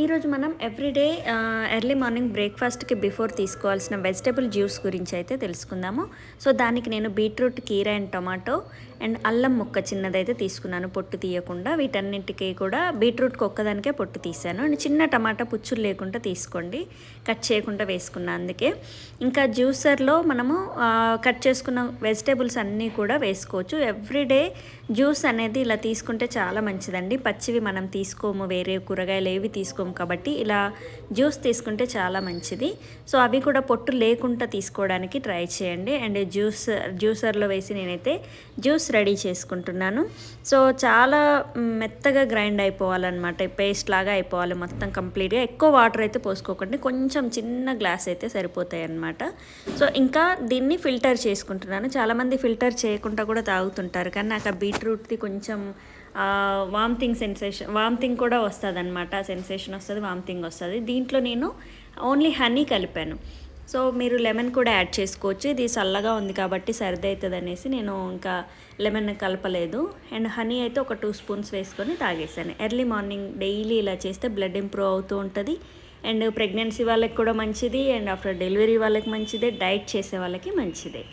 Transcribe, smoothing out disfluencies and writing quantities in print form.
ఈరోజు మనం everyday early morning బ్రేక్ఫాస్ట్కి బిఫోర్ తీసుకోవాల్సిన వెజిటబుల్ జ్యూస్ గురించి అయితే తెలుసుకుందాము. సో దానికి నేను బీట్రూట్, కీర అండ్ టొమాటో అండ్ అల్లం ముక్క చిన్నదైతే తీసుకున్నాను, పొట్టు తీయకుండా. వీటన్నిటికీ కూడా బీట్రూట్కి ఒక్కదానికే పొట్టు తీసాను అండ్ చిన్న టమాటా పుచ్చులు లేకుండా తీసుకోండి, కట్ చేయకుండా వేసుకున్నా. అందుకే ఇంకా జ్యూసర్లో మనము కట్ చేసుకున్న వెజిటేబుల్స్ అన్నీ కూడా వేసుకోవచ్చు. ఎవ్రీడే జ్యూస్ అనేది ఇలా తీసుకుంటే చాలా మంచిదండి. పచ్చివి మనం తీసుకోము, వేరే కూరగాయలు ఏవి తీసుకోము కాబట్టి ఇలా జ్యూస్ తీసుకుంటే చాలా మంచిది. సో అవి కూడా పొట్టు లేకుండా తీసుకోవడానికి ట్రై చేయండి. అండ్ జ్యూసర్లో వేసి నేనైతే జ్యూస్ రెడీ చేసుకుంటున్నాను. సో చాలా మెత్తగా గ్రైండ్ అయిపోవాలన్నమాట, పేస్ట్ లాగా అయిపోవాలి మొత్తం కంప్లీట్గా. ఎక్కువ వాటర్ అయితే పోసుకోకండి, కొంచెం చిన్న గ్లాస్ అయితే సరిపోతాయి అన్నమాట. సో ఇంకా దీన్ని ఫిల్టర్ చేసుకుంటున్నాను. చాలామంది ఫిల్టర్ చేయకుండా కూడా తాగుతుంటారు, కానీ నాకు ఆ బీట్రూట్ది కొంచెం వామిటింగ్ కూడా వస్తుంది అనమాట. సెన్సేషన్ వస్తుంది, వామిటింగ్ వస్తుంది. దీంట్లో నేను ఓన్లీ హనీ కలిపాను. సో మీరు లెమన్ కూడా యాడ్ చేసుకోవచ్చు. ఇది చల్లగా ఉంది కాబట్టి సర్ది అవుతుంది అనేసి నేను ఇంకా లెమన్ కలపలేదు. అండ్ హనీ అయితే ఒక 2 స్పూన్స్ వేసుకొని తాగేసాను. ఎర్లీ మార్నింగ్ డైలీ ఇలా చేస్తే బ్లడ్ ఇంప్రూవ్ అవుతూ ఉంటుంది. అండ్ ప్రెగ్నెన్సీ వాళ్ళకి కూడా మంచిది, అండ్ ఆఫ్టర్ డెలివరీ వాళ్ళకి మంచిదే, డైట్ చేసే వాళ్ళకి మంచిదే.